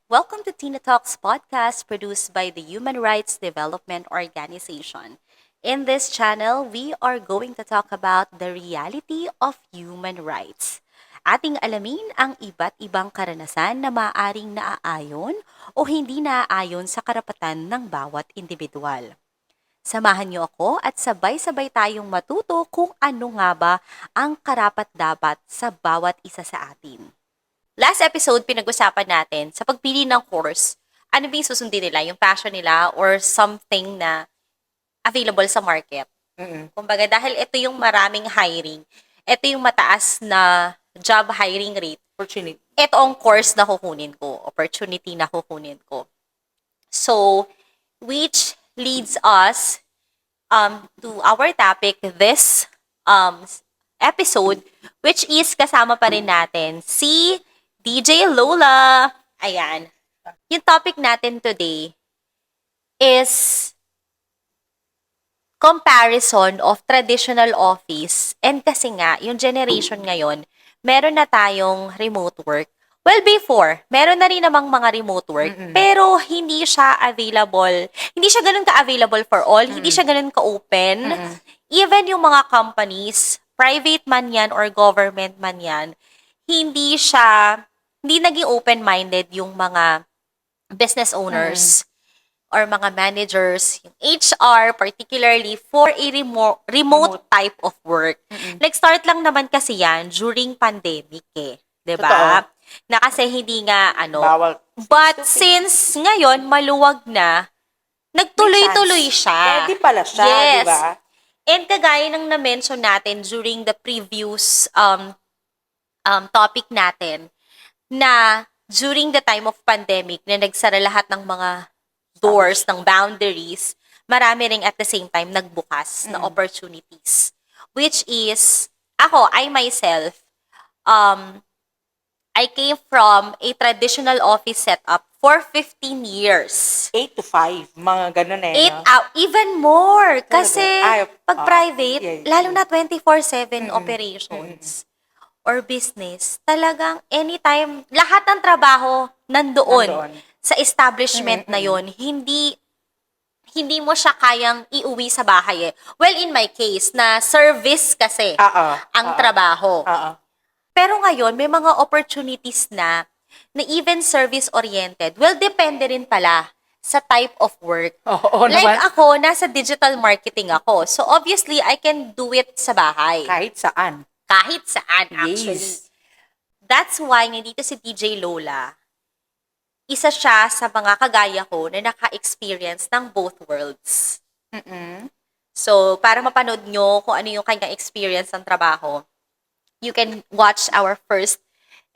Welcome to Tina Talks podcast produced by the Human Rights Development Organization. In this channel, we are going to talk about the reality of human rights. Ating alamin ang iba't ibang karanasan na maaaring naaayon o hindi naaayon sa karapatan ng bawat individual. Samahan niyo ako at sabay-sabay tayong matuto kung ano nga ba ang karapat-dapat sa bawat isa sa atin. Last episode, pinag-usapan natin sa pagpili ng course, ano ba yung susundin nila, yung passion nila or something na available sa market. Kumbaga, dahil ito yung maraming hiring, ito yung mataas na job hiring rate, Opportunity. ito ang course na kukunin ko, opportunity na kukunin ko. So, which leads us to our topic this episode, which is kasama pa rin natin si DJ Lola. Ayan. Yung topic natin today is comparison of traditional office. And kasi nga, yung generation ngayon, meron na tayong remote work. Well, before, meron na rin namang mga remote work, pero hindi siya available. Hindi siya ganun ka-available for all. Hindi siya ganun ka-open. Even yung mga companies, private man yan or government man yan, hindi naging open-minded yung mga business owners or mga managers, yung HR particularly for a remote type of work. Nag-start lang naman kasi yan during pandemic eh. 'Di ba? Totoo. Na kasi hindi nga Bawal. But since ngayon maluwag na, nagtuloy-tuloy siya. Pwede pala siya, Yes. di ba? And kagaya ng na-mention natin during the previous topic natin, na during the time of pandemic na nagsara lahat ng mga doors, ng boundaries, marami ring at the same time nagbukas na opportunities. Which is, I myself, I came from a traditional office setup for 15 years. 8 to 5, mga ganun eh. Eight No? out, even more. Kasi pag private, yeah, lalo na 24/7 operations or business, talagang anytime, lahat ng trabaho nandoon Nandoon. sa establishment na yon. Hindi mo siya kayang iuwi sa bahay eh. Well, in my case, na service kasi ang trabaho. Pero ngayon, may mga opportunities na even service-oriented. Well, depende rin pala sa type of work. Oo Like naman. ako, nasa digital marketing ako. So, obviously, I can do it sa bahay. Kahit saan. Kahit saan, actually. Yes. That's why, nandito si DJ Lola, isa siya sa mga kagaya ko na naka-experience ng both worlds. So, para mapanood nyo kung ano yung kanyang experience ng trabaho, you can watch our first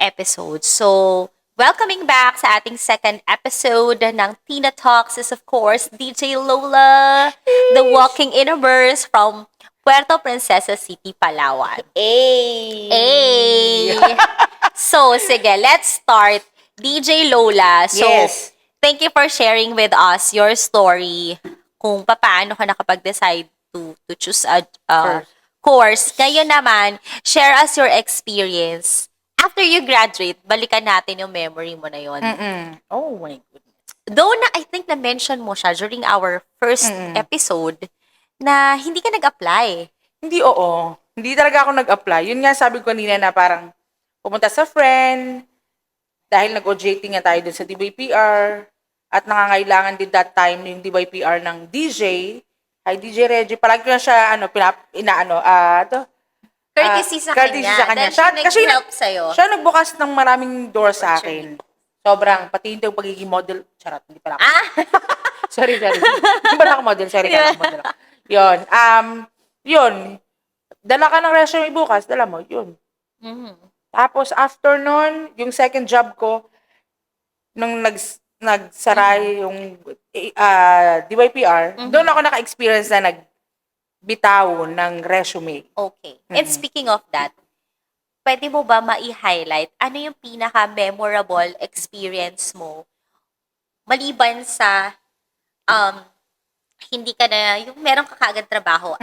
episode. So, welcoming back sa ating second episode ng Tina Talks is of course DJ Lola, the walking universe from Puerto Princesa City, Palawan. Hey! So, sige, let's start. DJ Lola, so, Yes. thank you for sharing with us your story kung paano ka nakapag-decide to choose a course. Ngayon naman, share us your experience. After you graduate, balikan natin yung memory mo na yon. Oh my goodness. Though na, I think na-mention mo siya during our first episode na hindi ka nag-apply. Hindi, oo. Hindi talaga ako nag-apply. Yun nga sabi ko kanina na parang pumunta sa friend, dahil nag-OJT nga tayo dun sa DYPR, at nangangailangan din that time yung DYPR ng DJ. Hi, DJ Reggie. Palagi ko na siya, Courtesy sa courtesy kanya. sa kanya. Dahil siya nag-help sa'yo. Siya nagbukas ng maraming doors sa akin. Sobrang, pati yung pagiging model. Charot, hindi pala ako. Sorry. Hindi pala ako model. Sorry ka, model ako. Yun. Yun. Dala ka ng resume bukas. Dala mo. Yun. Tapos, after nun, yung second job ko, nung nagsara yung DYPR, doon ako naka-experience na nagbitaw ng resume. Okay. And speaking of that, pwede mo ba mai-highlight ano yung pinaka-memorable experience mo maliban sa hindi ka na, yung meron ka kaagad trabaho.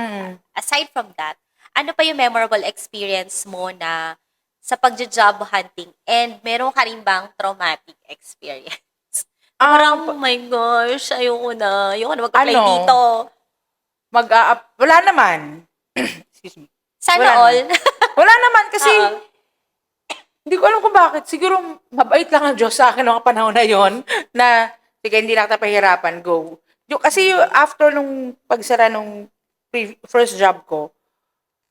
Aside from that, ano pa yung memorable experience mo na sa pagja-job hunting and meron ka rin bang traumatic experience? Parang, oh my gosh, ayoko na. Ayoko na mag-apply Ano? dito. Wala naman. Excuse me. Sana Wala all. naman. Wala naman kasi Oo. hindi ko alam kung bakit. Siguro mabait lang ang Diyos sa akin noong panahon na yon na sige, hindi lang kita pahirapan, go. Kasi after nung pagsara nung first job ko,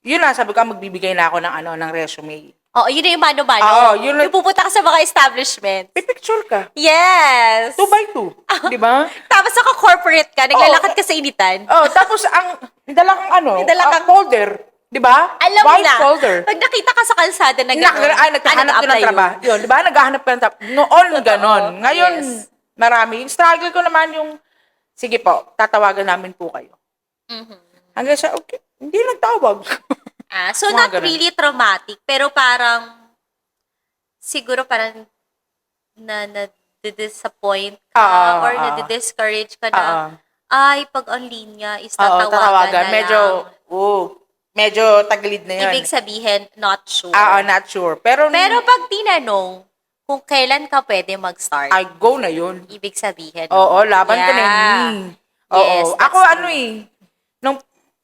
yun na, sabi ko, magbibigay na ako ng resume. Oo, yun na yung mano-mano. Oo, yun na- Yung pupunta ka sa mga establishment. Pipicture ka. Yes! 2x2. Di ba? Tapos naka-corporate ka, naglalakad ka sa initan. Oh, tapos may dala kang May dala kang- folder. Di ba? Alam mo White na, folder. pag nakita ka sa kalsada na gano'n, Naghahanap ka ng trabaho. Yun, di ba? Naghahanap ka ng trabaho. Noon, ganon. Ngayon, Yes. marami. Yung struggle ko naman yung, sige po, tatawagan namin po kayo. Hanggang sa, okay, hindi nagtawag. So Mga not ganun. really traumatic, pero parang, siguro parang, na-disappoint ka, or na-discourage ka na, ay, pag ang linya is tatawagan na Medyo, lang. medyo tagilid na yun. Ibig sabihin, not sure. Not sure. Pero Pag tinanong, kung kailan ka pwede mag-start, I go na yun. ibig sabihin. Oo, laban ka na yun. Oo. Yes, that's Ako true.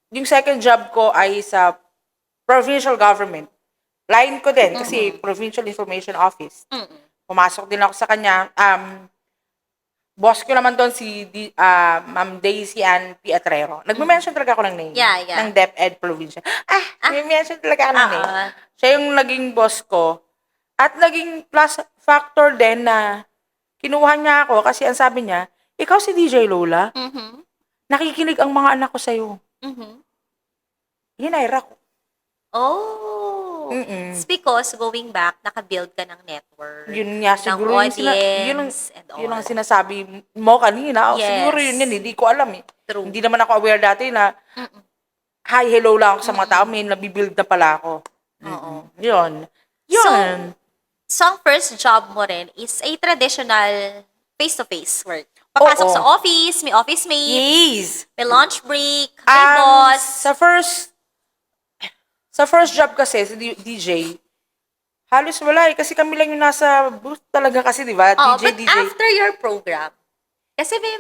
yung second job ko ay sa provincial government. Line ko din kasi Provincial Information Office. Pumasok din ako sa kanya. Boss ko naman doon si Ma'am Daisy Ann Piatrero. Nagme-mention talaga ako ng name. Yeah. Ng DepEd Provincial. Nagme-mention talaga ako ng name. Siya yung naging boss ko. At naging plus factor din na kinuha niya ako kasi ang sabi niya, ikaw si DJ Lola, nakikinig ang mga anak ko sa'yo. Hinayra ko. Oh. It's because, going back, naka-build ka ng network. Yun nga, siguro ng audience and all. yun ang sinasabi mo kanina. Yes. Siguro yun, hindi ko alam eh. True. Hindi naman ako aware dati na hi, hello lang ako sa mga tao. May nabibuild na pala ako. Oo. Yun. So, ang first job mo rin is a traditional face-to-face work. Papasok Oo. sa office, may office mate, Yes. may lunch break, may boss. Sa first job kasi, sa DJ, halos wala eh. Kasi kami lang yung nasa booth talaga kasi, di ba? Oh, DJ, but DJ. after your program, kasi may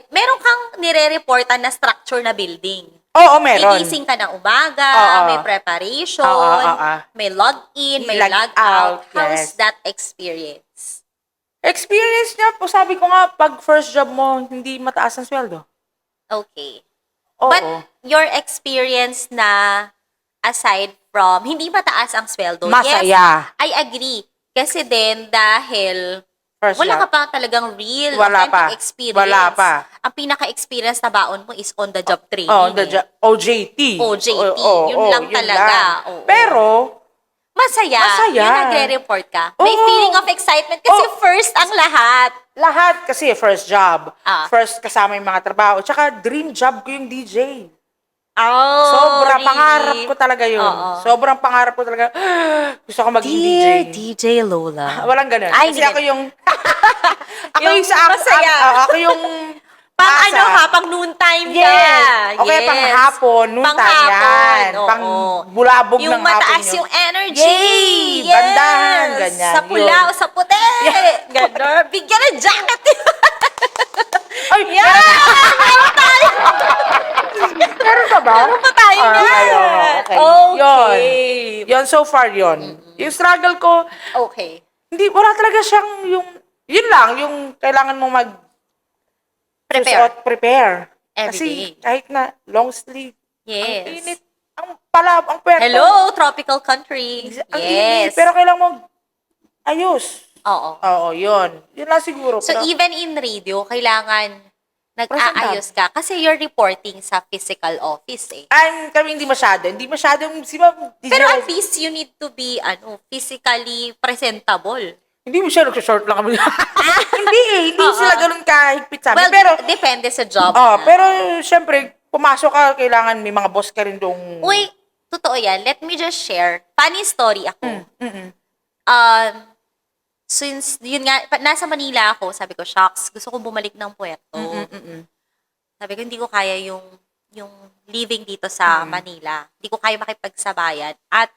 meron kang nire-reportan na structure na building. Oo, meron. Gigising ka ng umaga, Oo. may preparation, Oo. may log-in, may Log log-out. out, How's yes. that experience? Experience niya po, sabi ko nga, pag first job mo, hindi mataas ang sweldo. Okay. Oo. But your experience na aside from hindi mataas ang sweldo, Masaya. yes, I agree. Kasi din dahil First wala ka job. pa talagang real, Wala authentic pa. experience. Wala pa. Ang pinaka-experience na baon mo is on-the-job training. Oh, OJT. OJT. Yun lang talaga. lang. Oo. Pero, Masaya. Masaya. Yung nagre-report ka. May Oo. feeling of excitement kasi Oo. first ang lahat. lahat kasi first job. Ah. First kasama yung mga trabaho. Tsaka dream job ko yung DJ. Oh, Sobrang really? pangarap ko talaga yun. Oo. Sobrang pangarap ko talaga. Gusto ko maging DJ. DJ Lola. Walang ganun. Ay, Kasi hindi. ako yung... ako Yung yung sa... masaya. Ako yung... Pang asa. pang noontime ka. Yes. Okay, Yes. pang hapon, noon Pang time hapon, yan. oo. Pang bulabog Yung ng hapon mataas yun. yung energy. Yay! Yes. Bandahan, ganyan. Sa pula Yun. o sa puti. Ganon. Bigyan ng jacket. Ay, meron ka ba? Ano pa tayo Ah, yan? okay. Okay. Yun, so far yun. Yung struggle ko, Okay. wala talaga siyang yun lang, yung kailangan mo prepare. Every Kasi day. kahit na long sleeve, Yes. ang init, ang puwerto. Hello, tropical country. Ang init, Yes. pero kailangan mo ayos. Oo. Oo, yun. Yun lang siguro. So, pero, even in radio, kailangan nag-aayos ka kasi you're reporting sa physical office eh. kami hindi masyadong, si Ma'am, Pero at least you need to be physically presentable. hindi mo siya nagsa-short lang kami. Hindi Oo. sila ganun kahigpit sa amin. Well, Pero, depende sa job. pero syempre, pumasok ka, kailangan may mga boss ka rin dong... Uy, totoo yan. Let me just share. Funny story ako. Since, yun nga, nasa Manila ako, sabi ko, shucks, gusto ko bumalik ng Puerto. Sabi ko, hindi ko kaya yung living dito sa Manila. Hindi ko kaya makipagsabayan. At,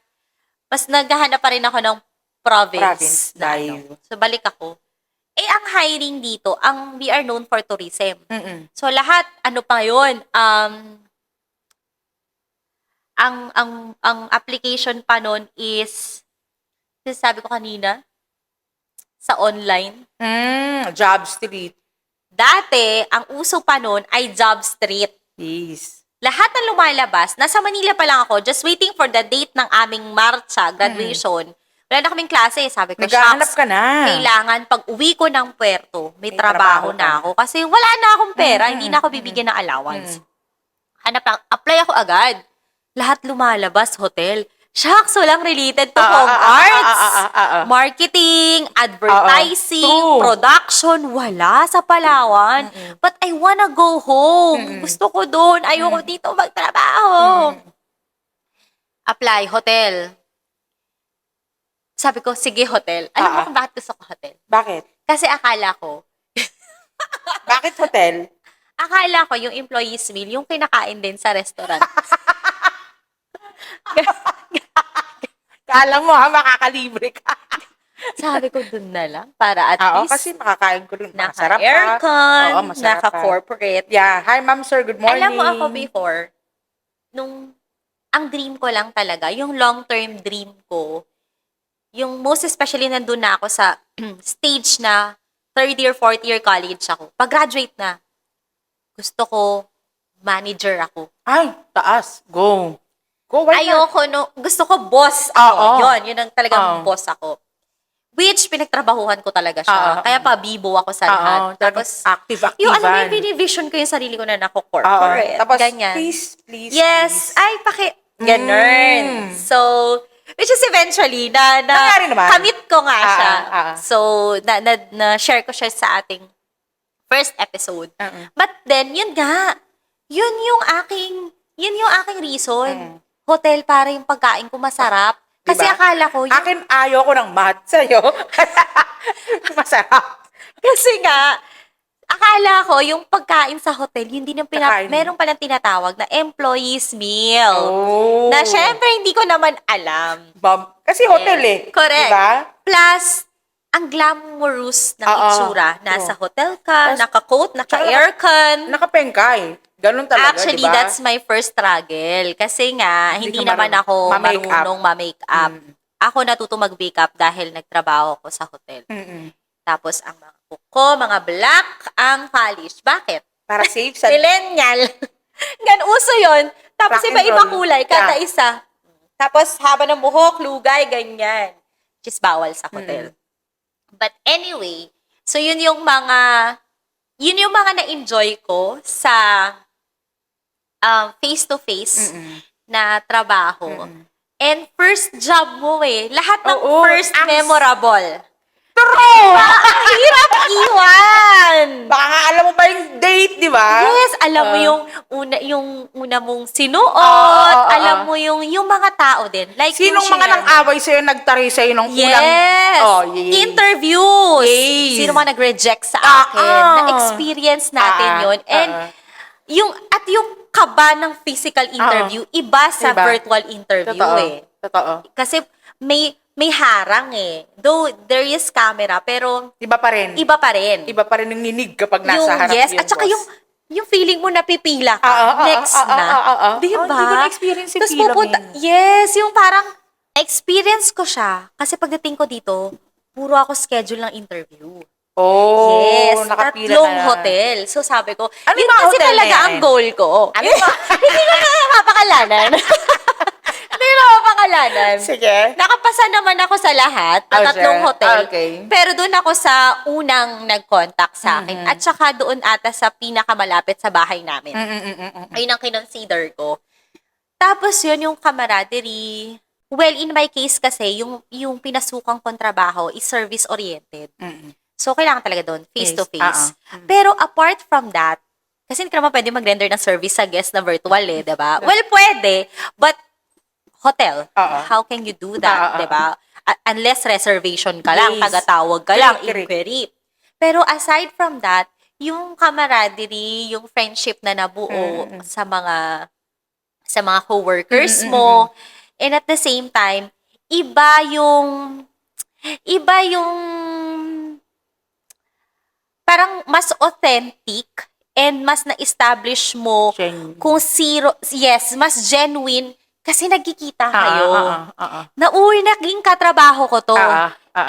mas naghahanap pa rin ako ng province. Province na life. So, balik ako. ang hiring dito, we are known for tourism. Mm-mm. So, lahat, ano pa yun, ang application pa nun is, sabi ko kanina, sa online. Job street. Dati, ang uso pa nun ay job street. Yes. Lahat ng lumalabas, nasa Manila pa lang ako, just waiting for the date ng aming marcha, graduation. Wala na kaming klase. Sabi ko, Naghahanap shucks, ka na. kailangan pag uwi ko ng puerto, may May trabaho trabaho na ka. ako. Kasi wala na akong pera, hindi na ako bibigyan ng allowance. Hanap lang, apply ako agad. Lahat lumalabas, hotel. Shucks, walang related to home arts. Marketing, advertising, True. production, wala sa Palawan. But I wanna go home. Gusto ko doon. Ayoko dito magtrabaho. Apply, hotel. Sabi ko, sige, hotel. Alam mo kung bakit gusto ko hotel? Bakit? Kasi akala ko Hotel? yung employees meal, yung kinakain din sa restaurant. Kala mo makakalibre ka. Sabi ko, dun na lang. Para at Oo, least kasi makakain ko rin. Masarap ka. naka-aircon, Oo, masarap ka. naka-corporate. Yeah. Hi, ma'am, sir. Good morning. Alam mo ako before, ang dream ko lang talaga, yung long-term dream ko, yung most especially nandun na ako sa stage na third year, fourth year college ako. Pag-graduate na, gusto ko manager ako. Ay, taas. Go. Go, why not? Ayoko, gusto ko boss ako. Oo. Yun ang talagang boss ako. Which, pinagtrabahuhan ko talaga siya. Kaya pabibo ako sa lahat. Tapos, active-activan. yung alam mo, yung binivision ko yung sarili ko na nako-corporate. Tapos, ganyan. please. Yes. Ay, ganun. So, which is eventually, Nangyari naman. kamit ko nga siya. So, Na-share ko siya sa ating first episode. But then, yun nga. Yun yung aking reason. Hotel para yung pagkain ko masarap. Kasi Diba? akala ko, akin ayaw ko ng math sa'yo. Masarap. kasi nga, akala ko yung pagkain sa hotel, yun din yung Kakain. meron palang tinatawag na employees meal. Oh. Na syempre, hindi ko naman alam. Kasi hotel eh. Correct. Diba? Plus, ang glamorous ng itsura. Nasa hotel ka, Tas- naka-coat, naka-aircon. Nakapengkay. Ganun talaga, Actually, diba? that's my first struggle. Kasi nga, hindi ka naman marunong ako ma-makeup. marunong ma-makeup. Ako natuto mag-makeup dahil nagtrabaho ako sa hotel. Tapos, ang mga kuko, mga black, ang polish. Bakit? Para safe sa... Millennial. Uso yun. Tapos, Rock and iba-iba roll. kulay, kada Yeah. isa. Tapos, haba ng buhok, lugay, ganyan. Which is bawal sa hotel. But anyway, so yun yung mga na-enjoy ko sa face-to-face na trabaho. And first job mo lahat ng Oo, first memorable. True! Ang hirap iwan! Baka nga alam mo pa yung date, di ba? Yes, alam mo yung una mong sinuot, alam mo yung mga tao din. Like Sinong yung mga share. nang-away sa'yo, nagtari sa'yo nung unang... Yes! Interviews! Yes. Sino mga nag-reject sa akin? Na-experience natin yun. And yung kaba ng physical interview, iba sa Iba. virtual interview Totoo. Kasi may harang Though there is camera, pero Iba pa rin. iba pa rin. Iba pa rin yung ninig kapag nasa harap Yes, yung at saka boss. yung feeling mo napipila ka. Next na. Di ba? Hindi ko na-experience yung Tapos pila, pupunta, men. yes, yung parang experience ko siya. Kasi pagdating ko dito, puro ako schedule ng interview. Oh, Yes, nakapila tatlong na. hotel. So sabi ko, Ano yun yung mga kasi hotel na talaga yan? ang goal ko. Ano Yun, hindi ko na mapakalanan. Hindi ko na mapakalanan. Sige. Nakapasa naman ako sa lahat, na Oh, tatlong sure. hotel. Okay. Pero doon ako sa unang nag-contact sa akin. At saka doon ata sa pinakamalapit sa bahay namin. Ayun ang kinonsider ko. Tapos yun, yung camaraderie. Well, in my case kasi, yung pinasukang kong trabaho is service-oriented. So, kailangan talaga doon, face-to-face. Pero apart from that, kasi hindi ka naman pwede mag-render ng service sa guest na virtual diba? Well, pwede, but hotel, how can you do that, diba? Unless reservation ka lang, Yes. tagatawag ka lang, Correct. inquiry. Pero aside from that, yung camaraderie, yung friendship na nabuo sa mga co-workers mo, and at the same time, iba yung parang mas authentic and mas na-establish mo Genuine. kung mas genuine kasi nagkikita kayo. Ah. Na, uy, naging katrabaho ko to.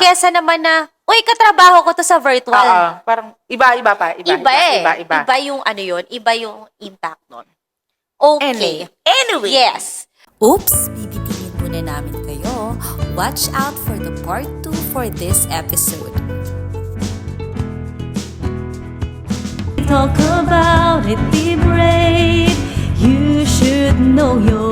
Kesa naman na, uy, katrabaho ko to sa virtual. Parang iba pa. Iba. Iba yung ano yun, iba yung impact nun. Okay. Anyway. Yes. Oops, bibitinin muna namin kayo. Watch out for the part 2 for this episode. Talk about it, be brave. You should know your